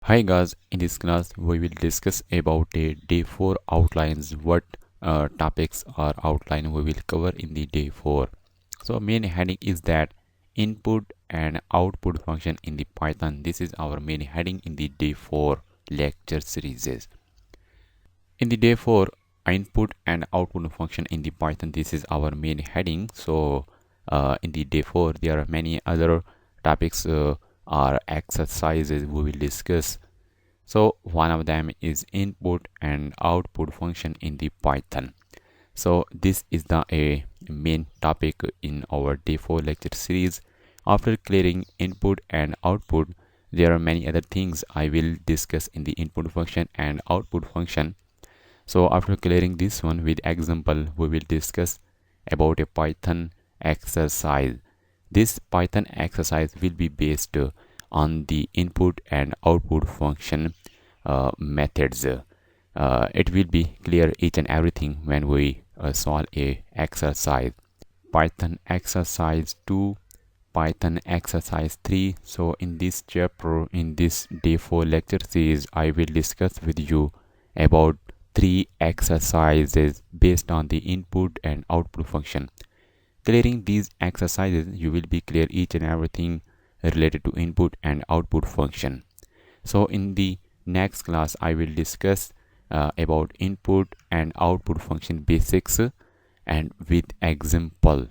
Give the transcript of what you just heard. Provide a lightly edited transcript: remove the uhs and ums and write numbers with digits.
Hi guys, in this class we will discuss about a day 4 outlines. What topics are outlined we will cover in the day 4. So main heading is that input and output function in the Python. This is our main heading in the day 4 lecture series. In the day 4 input and output function in the Python, this is our main heading. So in the day 4 there are many other topics or exercises we will discuss. So one of them is input and output function in the Python. So this is the main topic in our day 4 lecture series. After clearing input and output, there are many other things I will discuss in the input function and output function. So after clearing this one with example, we will discuss about a Python exercise. This Python exercise will be based on the input and output function methods. It will be clear each and everything when we solve a exercise. Python exercise 2, Python exercise 3. So in this chapter, in this day 4 lecture series, I will discuss with you about 3 exercises based on the input and output function. Clearing these exercises, you will be clear each and everything related to input and output function. So in the next class, I will discuss about input and output function basics and with example.